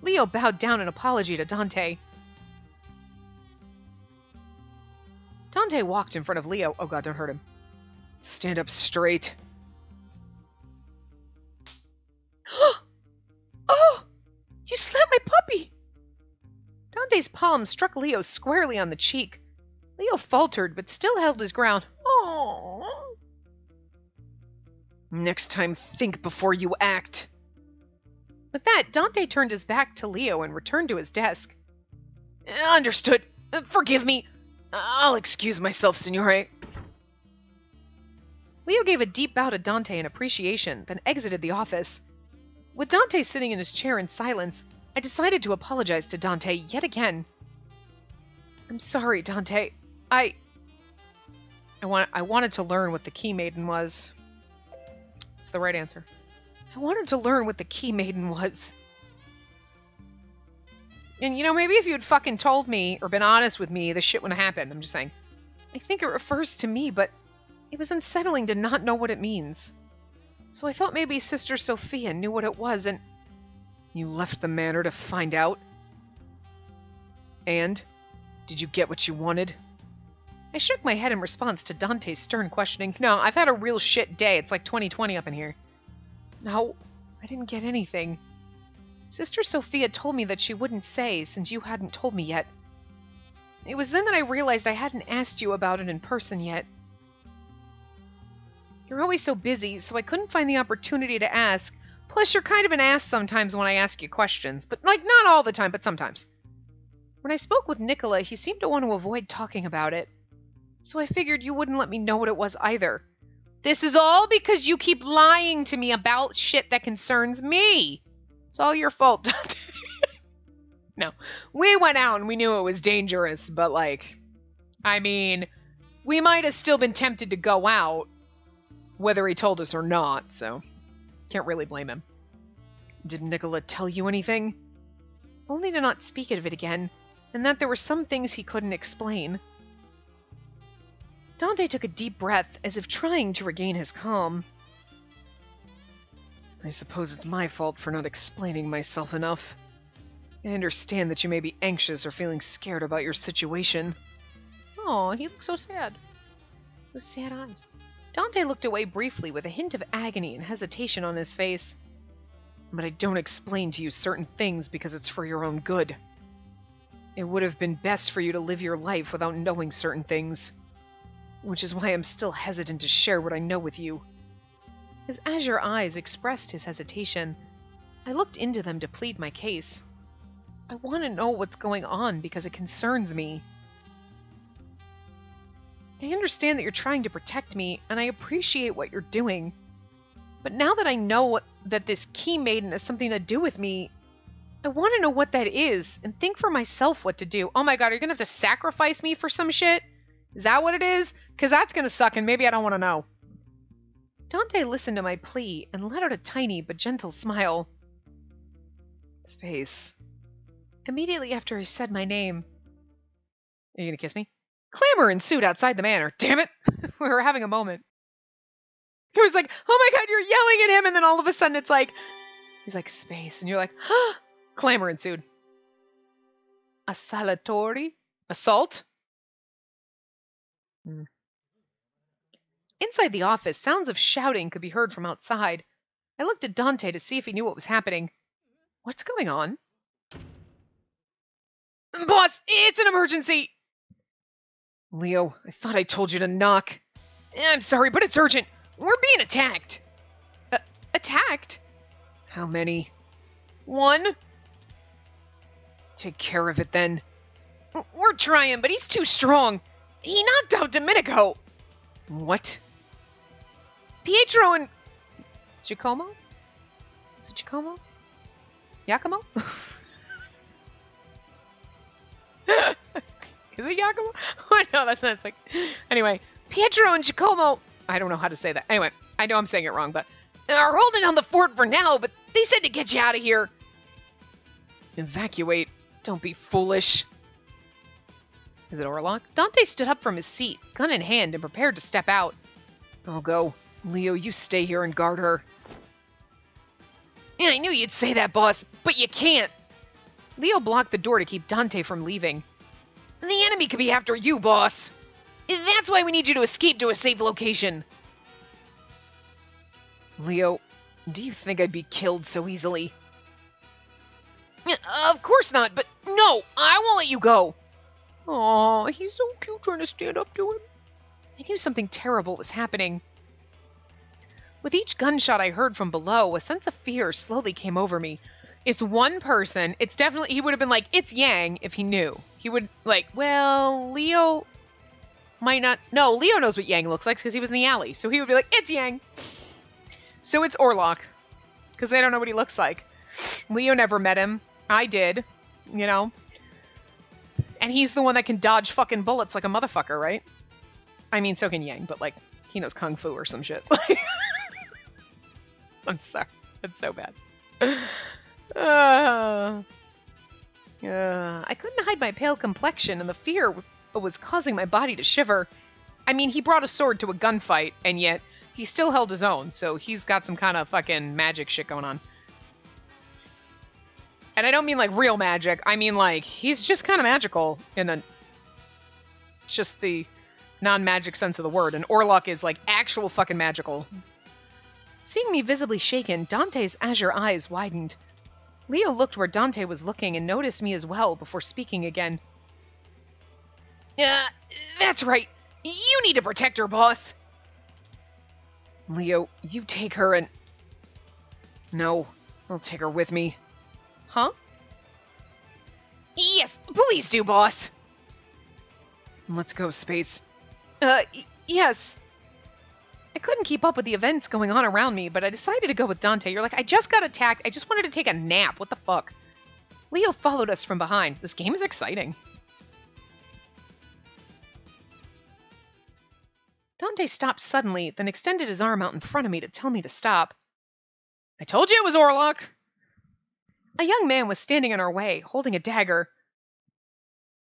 Leo bowed down in apology to Dante. Dante walked in front of Leo. Oh god, don't hurt him. Stand up straight. Oh! You slapped my puppy! Dante's palm struck Leo squarely on the cheek. Leo faltered, but still held his ground. Oh. Next time, think before you act. With that, Dante turned his back to Leo and returned to his desk. Understood. Forgive me. I'll excuse myself, signore. Leo gave a deep bow to Dante in appreciation, then exited the office. With Dante sitting in his chair in silence, I decided to apologize to Dante yet again. I'm sorry, Dante. I wanted to learn what the Key Maiden was. It's the right answer. I wanted to learn what the Key Maiden was. And, you know, maybe if you had fucking told me or been honest with me, this shit wouldn't have happened. I'm just saying. I think it refers to me, but it was unsettling to not know what it means. So I thought maybe Sister Sophia knew what it was, and... You left the manor to find out? And? Did you get what you wanted? I shook my head in response to Dante's stern questioning. No, I've had a real shit day. It's like 2020 up in here. No, I didn't get anything. Sister Sophia told me that she wouldn't say since you hadn't told me yet. It was then that I realized I hadn't asked you about it in person yet. You're always so busy, so I couldn't find the opportunity to ask. Plus, you're kind of an ass sometimes when I ask you questions. But, like, not all the time, but sometimes. When I spoke with Nicola, he seemed to want to avoid talking about it. So I figured you wouldn't let me know what it was either. This is all because you keep lying to me about shit that concerns me. It's all your fault, Dante. No, we went out and we knew it was dangerous, but like, I mean, we might have still been tempted to go out, whether he told us or not, so can't really blame him. Did Nicola tell you anything? Only to not speak of it again, and that there were some things he couldn't explain. Dante took a deep breath, as if trying to regain his calm. I suppose it's my fault for not explaining myself enough. I understand that you may be anxious or feeling scared about your situation. Oh, he looks so sad. With sad eyes. Dante looked away briefly with a hint of agony and hesitation on his face. But I don't explain to you certain things because it's for your own good. It would have been best for you to live your life without knowing certain things, which is why I'm still hesitant to share what I know with you. His azure eyes expressed his hesitation. I looked into them to plead my case. I want to know what's going on because it concerns me. I understand that you're trying to protect me, and I appreciate what you're doing. But now that I know that this Key Maiden has something to do with me, I want to know what that is, and think for myself what to do. Oh my god, are you going to have to sacrifice me for some shit? Is that what it is? Because that's going to suck, and maybe I don't want to know. Dante listened to my plea and let out a tiny but gentle smile. Space. Immediately after he said my name. Are you going to kiss me? Clamor ensued outside the manor. Damn it! We were having a moment. It was like, oh my god, you're yelling at him, and then all of a sudden it's like, he's like, Space, and you're like, huh? Clamor ensued. Assalatori? Assault? Inside the office, sounds of shouting could be heard from outside. I looked at Dante to see if he knew what was happening. What's going on? Boss, it's an emergency! Leo, I thought I told you to knock. I'm sorry, but it's urgent. We're being attacked. Attacked? How many? One? Take care of it then. We're trying, but he's too strong. He knocked out Domenico. What? Pietro and... Giacomo? Is it Giacomo? Giacomo? Is it Giacomo? Oh, no, that's not. It's like... Anyway, Pietro and Giacomo... I don't know how to say that. Anyway, I know I'm saying it wrong, but... Are holding down the fort for now, but they said to get you out of here. Evacuate. Don't be foolish. Is it Orlok? Dante stood up from his seat, gun in hand, and prepared to step out. I'll go. Leo, you stay here and guard her. Yeah, I knew you'd say that, boss, but you can't. Leo blocked the door to keep Dante from leaving. The enemy could be after you, boss. That's why we need you to escape to a safe location. Leo, do you think I'd be killed so easily? Of course not, but no, I won't let you go. Aw, he's so cute trying to stand up to him. I knew something terrible was happening. With each gunshot I heard from below, a sense of fear slowly came over me. It's one person. It's definitely, he would have been like, it's Yang if he knew. He would, like, well, Leo might not. No, Leo knows what Yang looks like because he was in the alley. So he would be like, it's Yang. So it's Orlok because they don't know what he looks like. Leo never met him. I did, you know. And he's the one that can dodge fucking bullets like a motherfucker, right? I mean, so can Yang, but like, he knows Kung Fu or some shit. I'm sorry. That's so bad. I couldn't hide my pale complexion, and the fear was causing my body to shiver. I mean, he brought a sword to a gunfight, and yet he still held his own, so he's got some kind of fucking magic shit going on. And I don't mean like real magic. I mean like, he's just kind of magical in a... just the non-magic sense of the word. And Orlok is like actual fucking magical. Seeing me visibly shaken, Dante's azure eyes widened. Leo looked where Dante was looking and noticed me as well before speaking again. That's right. You need to protect her, boss. Leo, you take her and... No, I'll take her with me. Huh? Yes, please do, boss. Let's go, Space. Yes. I couldn't keep up with the events going on around me, but I decided to go with Dante. You're like, I just got attacked. I just wanted to take a nap. What the fuck? Leo followed us from behind. This game is exciting. Dante stopped suddenly, then extended his arm out in front of me to tell me to stop. I told you it was Orlok. A young man was standing in our way, holding a dagger.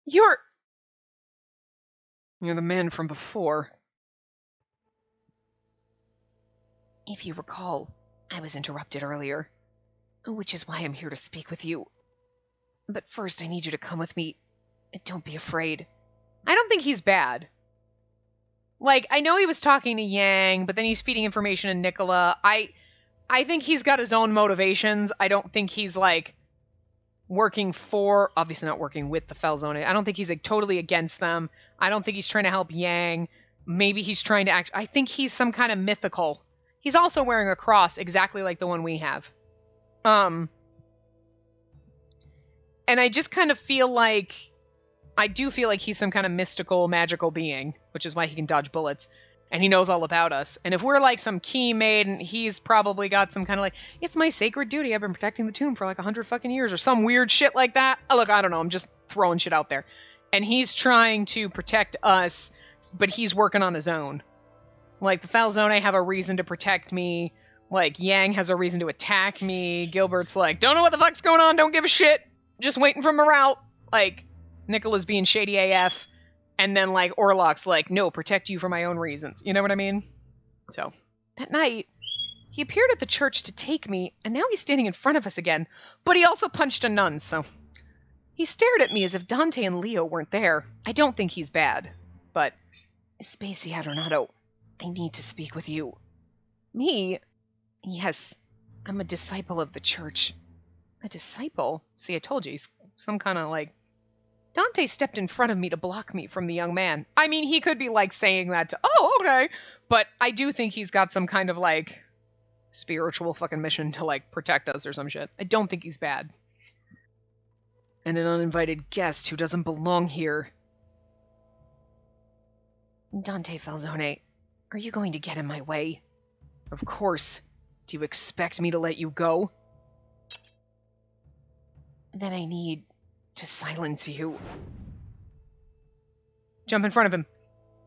You're the man from before. If you recall, I was interrupted earlier, which is why I'm here to speak with you. But first, I need you to come with me. Don't be afraid. I don't think he's bad. Like, I know he was talking to Yang, but then he's feeding information to Nicola. I think he's got his own motivations. I don't think he's, like, working for, obviously not working with the Falzone. I don't think he's, like, totally against them. I don't think he's trying to help Yang. Maybe he's trying to act, I think he's some kind of mythical. He's also wearing a cross exactly like the one we have. And I just kind of feel like, I do feel like he's some kind of mystical, magical being, which is why he can dodge bullets. And he knows all about us. And if we're like some key maiden, he's probably got some kind of like, it's my sacred duty. I've been protecting the tomb for like 100 fucking years or some weird shit like that. Look, I don't know. I'm just throwing shit out there. And he's trying to protect us, but he's working on his own. Like, the Falzone have a reason to protect me. Like, Yang has a reason to attack me. Gilbert's like, don't know what the fuck's going on. Don't give a shit. Just waiting for morale. Like, Nicola's being shady AF. And then, like, Orlok's like, no, protect you for my own reasons. You know what I mean? So, that night, he appeared at the church to take me, and now he's standing in front of us again. But he also punched a nun, so... He stared at me as if Dante and Leo weren't there. I don't think he's bad. But, Spacey Adornato, I need to speak with you. Me? Yes, I'm a disciple of the church. A disciple? See, I told you, he's some kind of, like... Dante stepped in front of me to block me from the young man. I mean, he could be, like, saying that to, oh, okay. But I do think he's got some kind of, like, spiritual fucking mission to, like, protect us or some shit. I don't think he's bad. And an uninvited guest who doesn't belong here. Dante Falzone, are you going to get in my way? Of course. Do you expect me to let you go? Then I need to silence you. Jump in front of him.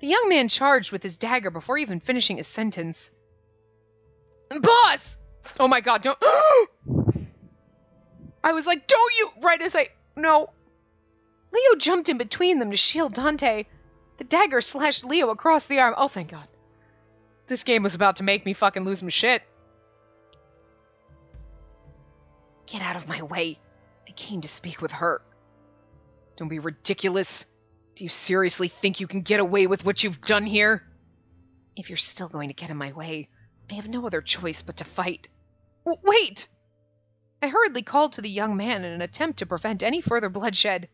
The young man charged with his dagger before even finishing his sentence. Boss! Oh my god, don't... I was like, don't you... Right as I... No. Leo jumped in between them to shield Dante. The dagger slashed Leo across the arm. Oh, thank god. This game was about to make me fucking lose some shit. Get out of my way. I came to speak with her. Don't be ridiculous. Do you seriously think you can get away with what you've done here? If you're still going to get in my way, I have no other choice but to fight. Wait! I hurriedly called to the young man in an attempt to prevent any further bloodshed.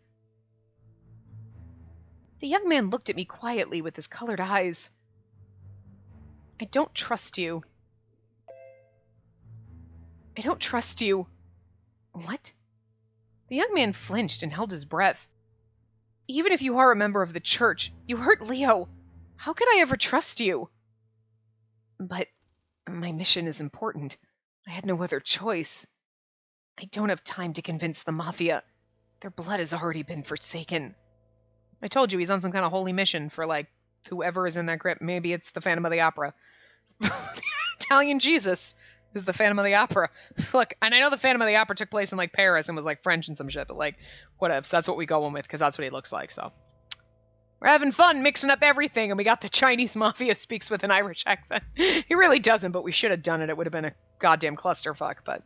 The young man looked at me quietly with his colored eyes. I don't trust you. I don't trust you. What? The young man flinched and held his breath. Even if you are a member of the church, you hurt Leo. How could I ever trust you? But my mission is important. I had no other choice. I don't have time to convince the Mafia. Their blood has already been forsaken. I told you he's on some kind of holy mission for, like, whoever is in that grip. Maybe it's the Phantom of the Opera. Italian Jesus is the Phantom of the Opera. Look, and I know the Phantom of the Opera took place in, like, Paris and was, like, French and some shit, but, like, whatever. So that's what we go on with, because that's what he looks like, so. We're having fun mixing up everything, and we got the Chinese Mafia speaks with an Irish accent. He really doesn't, but we should have done it. It would have been a goddamn clusterfuck, but...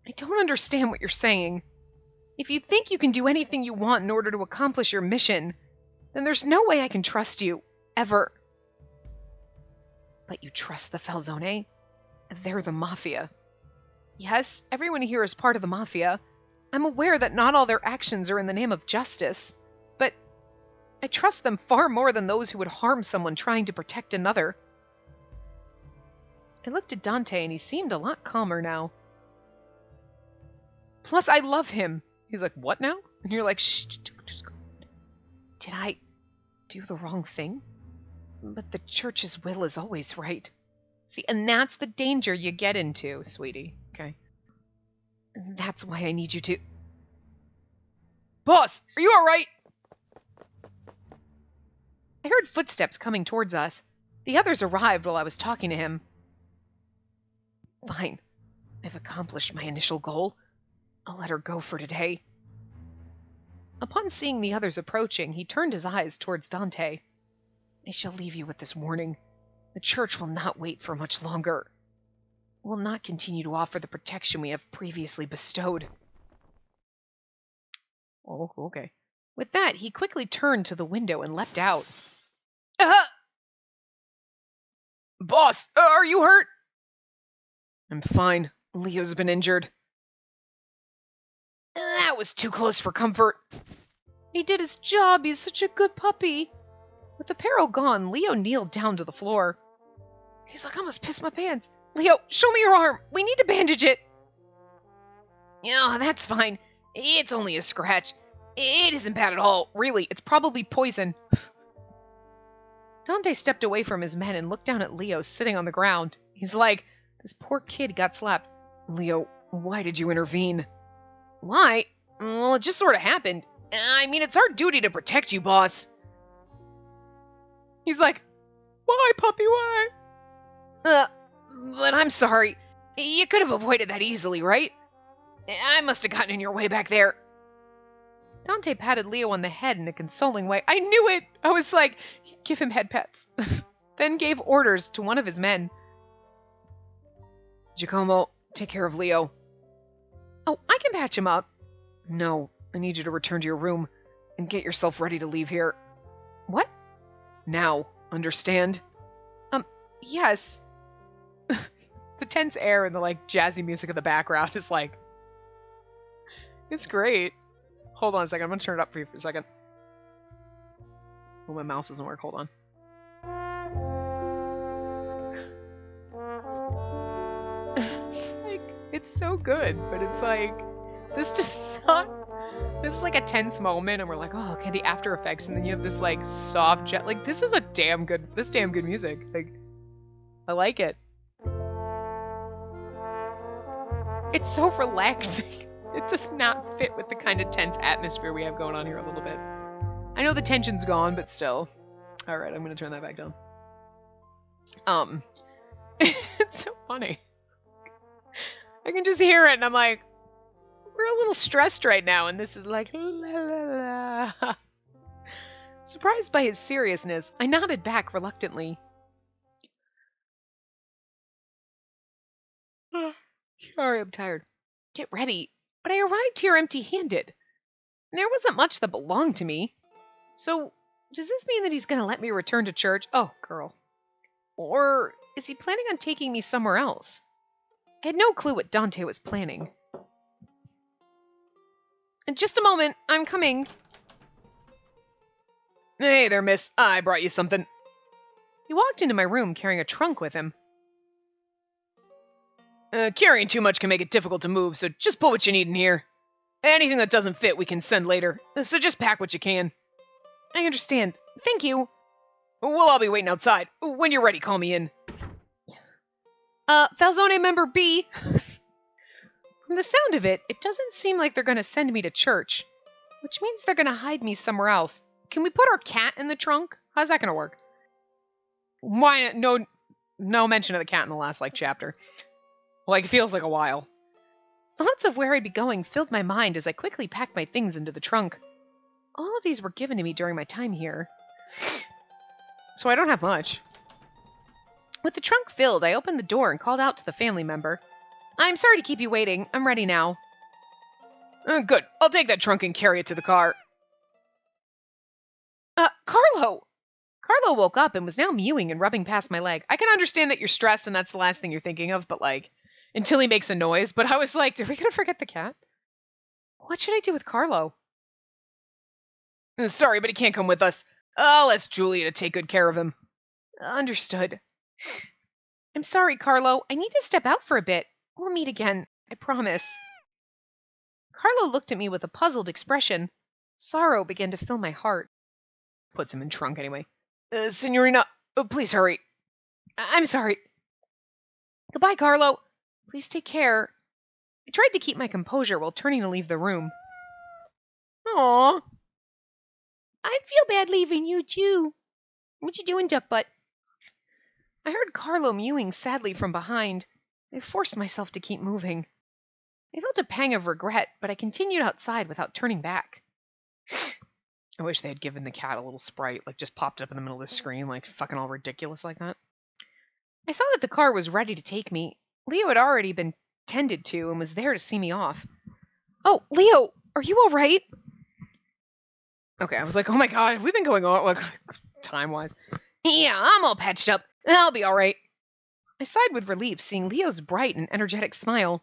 I don't understand what you're saying. If you think you can do anything you want in order to accomplish your mission, then there's no way I can trust you, ever. But you trust the Falzone? They're the Mafia. Yes, everyone here is part of the Mafia. I'm aware that not all their actions are in the name of justice, but I trust them far more than those who would harm someone trying to protect another. I looked at Dante and he seemed a lot calmer now. Plus, I love him. He's like, what now? And you're like, shh, just go. Did I do the wrong thing? But the church's will is always right. See, and that's the danger you get into, sweetie. Okay? And that's why I need you to... Boss, are you alright? I heard footsteps coming towards us. The others arrived while I was talking to him. Fine. I've accomplished my initial goal. I'll let her go for today. Upon seeing the others approaching, he turned his eyes towards Dante. I shall leave you with this warning. The church will not wait for much longer. Will not continue to offer the protection we have previously bestowed. Oh, okay. With that, he quickly turned to the window and leapt out. Uh, Boss, are you hurt? I'm fine. Leo's been injured. That was too close for comfort. He did his job. He's such a good puppy. With the peril gone, Leo kneeled down to the floor. He's like, I almost pissed my pants. Leo, show me your arm. We need to bandage it. Yeah, that's fine. It's only a scratch. It isn't bad at all. Really, it's probably poison. Dante stepped away from his men and looked down at Leo sitting on the ground. He's like, this poor kid got slapped. Leo, why did you intervene? Why? Well, it just sort of happened. I mean, it's our duty to protect you, boss. He's like, why, puppy, why? But I'm sorry. You could have avoided that easily, right? I must have gotten in your way back there. Dante patted Leo on the head in a consoling way. I knew it! I was like, give him head pets. Then gave orders to one of his men. Giacomo, take care of Leo. Oh, I can patch him up. No, I need you to return to your room and get yourself ready to leave here. What? Now, understand? Yes. The tense air and the, jazzy music in the background is it's great. Hold on a second. I'm going to turn it up for you for a second. Oh, my mouse doesn't work. Hold on. It's so good, but it's this just not... This is a tense moment, and we're like, oh, okay, the after effects, and then you have this, soft jet... this is damn good music. I like it. It's so relaxing. It does not fit with the kind of tense atmosphere we have going on here a little bit. I know the tension's gone, but still. Alright, I'm gonna turn that back down. It's so funny. I can just hear it, and I'm like, we're a little stressed right now, and this is like, la la la. Surprised by his seriousness, I nodded back reluctantly. Sorry, I'm tired. Get ready. But I arrived here empty-handed. There wasn't much that belonged to me. So, does this mean that he's going to let me return to church? Oh, girl. Or is he planning on taking me somewhere else? I had no clue what Dante was planning. In just a moment, I'm coming. Hey there, miss. I brought you something. He walked into my room carrying a trunk with him. Carrying too much can make it difficult to move, so just put what you need in here. Anything that doesn't fit, we can send later, so just pack what you can. I understand. Thank you. We'll all be waiting outside. When you're ready, call me in. Falzone member B. From the sound of it, it doesn't seem like they're going to send me to church, which means they're going to hide me somewhere else. Can we put our cat in the trunk? How's that going to work? Why not? No mention of the cat in the last, chapter. It feels like a while. Thoughts of where I'd be going filled my mind as I quickly packed my things into the trunk. All of these were given to me during my time here, so I don't have much. With the trunk filled, I opened the door and called out to the family member. I'm sorry to keep you waiting. I'm ready now. Good. I'll take that trunk and carry it to the car. Carlo! Carlo woke up and was now mewing and rubbing past my leg. I can understand that you're stressed and that's the last thing you're thinking of, but until he makes a noise. But I was like, are we going to forget the cat? What should I do with Carlo? Sorry, but he can't come with us. I'll ask Julia to take good care of him. Understood. I'm sorry, Carlo. I need to step out for a bit. We'll meet again. I promise. Carlo looked at me with a puzzled expression. Sorrow began to fill my heart. Puts him in trunk anyway. Signorina, please hurry. I'm sorry. Goodbye, Carlo. Please take care. I tried to keep my composure while turning to leave the room. Aww. I'd feel bad leaving you, too. What you doing, Duckbutt? I heard Carlo mewing sadly from behind. I forced myself to keep moving. I felt a pang of regret, but I continued outside without turning back. I wish they had given the cat a little sprite, just popped up in the middle of the screen, fucking all ridiculous like that. I saw that the car was ready to take me. Leo had already been tended to and was there to see me off. Oh, Leo, are you all right? Okay, I was like, oh my god, have we been going on time-wise? Yeah, I'm all patched up. I'll be all right. I sighed with relief, seeing Leo's bright and energetic smile.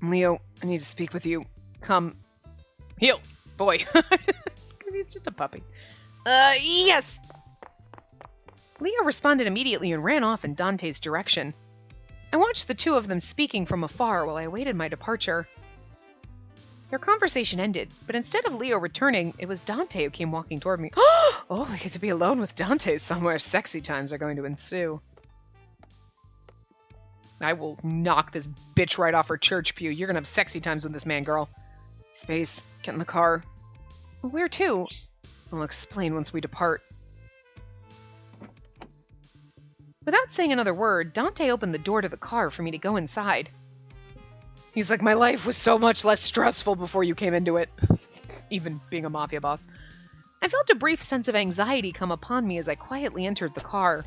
Leo, I need to speak with you. Come. Heel, boy. Because he's just a puppy. Yes. Leo responded immediately and ran off in Dante's direction. I watched the two of them speaking from afar while I awaited my departure. Their conversation ended, but instead of Leo returning, it was Dante who came walking toward me. Oh, we get to be alone with Dante somewhere. Sexy times are going to ensue. I will knock this bitch right off her church pew. You're gonna have sexy times with this man, girl. Space, get in the car. Where to? I'll explain once we depart. Without saying another word, Dante opened the door to the car for me to go inside. He's like, my life was so much less stressful before you came into it. Even being a mafia boss. I felt a brief sense of anxiety come upon me as I quietly entered the car.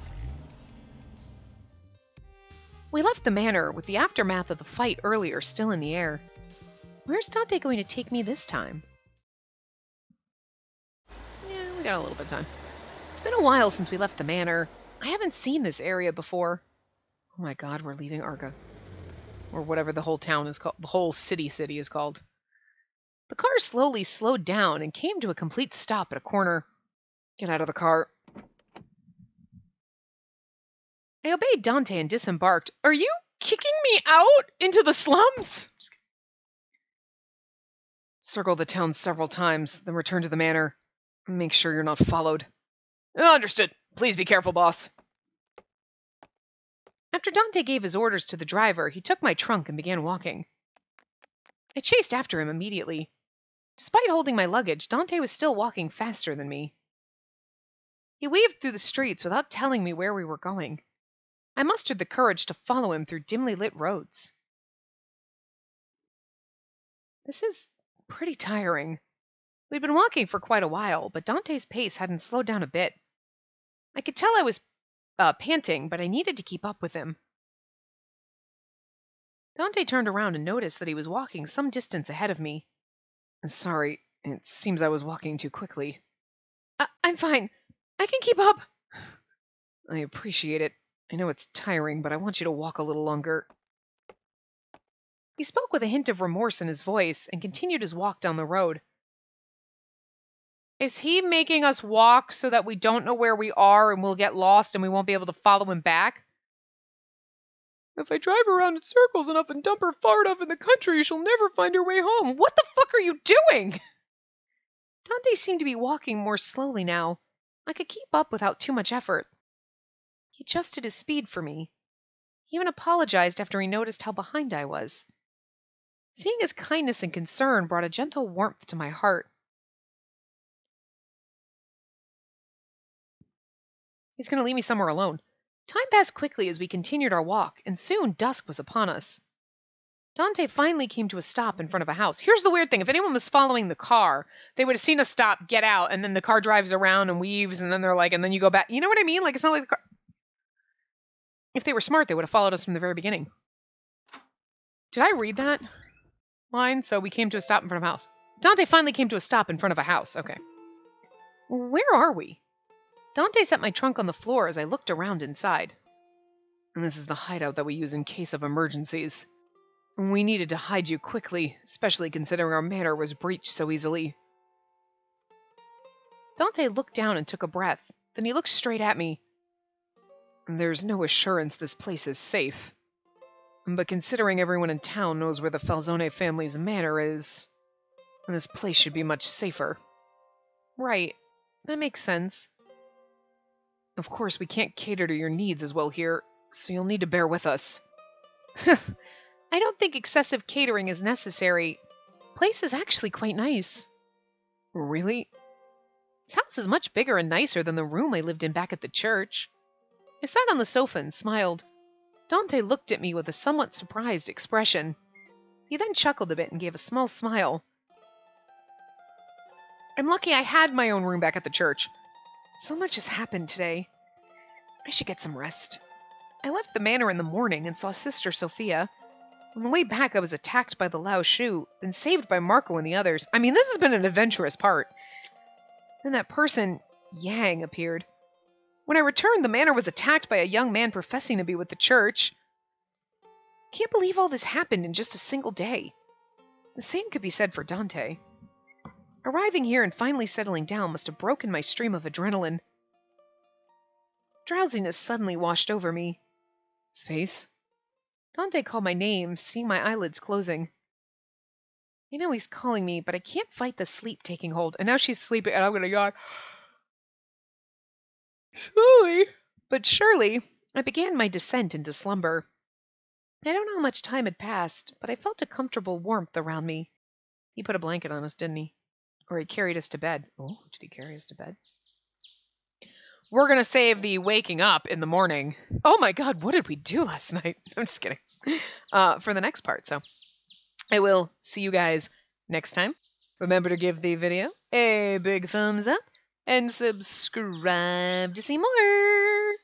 We left the manor with the aftermath of the fight earlier still in the air. Where's Dante going to take me this time? Yeah, we got a little bit of time. It's been a while since we left the manor. I haven't seen this area before. Oh my god, we're leaving Arga. Or whatever the whole town is called. The whole city is called. The car slowly slowed down and came to a complete stop at a corner. Get out of the car. I obeyed Dante and disembarked. Are you kicking me out into the slums? Circle the town several times, then return to the manor. Make sure you're not followed. Understood. Please be careful, boss. After Dante gave his orders to the driver, he took my trunk and began walking. I chased after him immediately. Despite holding my luggage, Dante was still walking faster than me. He weaved through the streets without telling me where we were going. I mustered the courage to follow him through dimly lit roads. This is pretty tiring. We'd been walking for quite a while, but Dante's pace hadn't slowed down a bit. I could tell I was panting, but I needed to keep up with him. Dante turned around and noticed that he was walking some distance ahead of me. Sorry, it seems I was walking too quickly. I'm fine. I can keep up. I appreciate it. I know it's tiring, but I want you to walk a little longer. He spoke with a hint of remorse in his voice and continued his walk down the road. Is he making us walk so that we don't know where we are and we'll get lost and we won't be able to follow him back? If I drive around in circles enough and dump her far enough in the country, she'll never find her way home. What the fuck are you doing? Dante seemed to be walking more slowly now. I could keep up without too much effort. He adjusted his speed for me. He even apologized after he noticed how behind I was. Seeing his kindness and concern brought a gentle warmth to my heart. He's going to leave me somewhere alone. Time passed quickly as we continued our walk, and soon dusk was upon us. Dante finally came to a stop in front of a house. Here's the weird thing. If anyone was following the car, they would have seen us stop, get out, and then the car drives around and weaves, and then they're like, and then you go back. You know what I mean? Like, it's not like the car... If they were smart, they would have followed us from the very beginning. Did I read that line? So we came to a stop in front of a house. Dante finally came to a stop in front of a house. Okay. Where are we? Dante set my trunk on the floor as I looked around inside. And this is the hideout that we use in case of emergencies. We needed to hide you quickly, especially considering our manor was breached so easily. Dante looked down and took a breath. Then he looked straight at me. There's no assurance this place is safe. But considering everyone in town knows where the Falzone family's manor is, this place should be much safer. Right. That makes sense. Of course, we can't cater to your needs as well here, so you'll need to bear with us. I don't think excessive catering is necessary. Place is actually quite nice. Really? This house is much bigger and nicer than the room I lived in back at the church. I sat on the sofa and smiled. Dante looked at me with a somewhat surprised expression. He then chuckled a bit and gave a small smile. I'm lucky I had my own room back at the church. So much has happened today. I should get some rest. I left the manor in the morning and saw Sister Sophia. On the way back, I was attacked by the Lao Shu, then saved by Marco and the others. I mean, this has been an adventurous part. Then that person, Yang, appeared. When I returned, the manor was attacked by a young man professing to be with the church. Can't believe all this happened in just a single day. The same could be said for Dante. Arriving here and finally settling down must have broken my stream of adrenaline. Drowsiness suddenly washed over me. Space? Dante called my name, seeing my eyelids closing. I know he's calling me, but I can't fight the sleep taking hold. And now she's sleeping, and I'm gonna yawn. Slowly, but surely, I began my descent into slumber. I don't know how much time had passed, but I felt a comfortable warmth around me. He put a blanket on us, didn't he? Or he carried us to bed. Oh, did he carry us to bed? We're going to save the waking up in the morning. Oh my God, what did we do last night? I'm just kidding. For the next part. So I will see you guys next time. Remember to give the video a big thumbs up and subscribe to see more.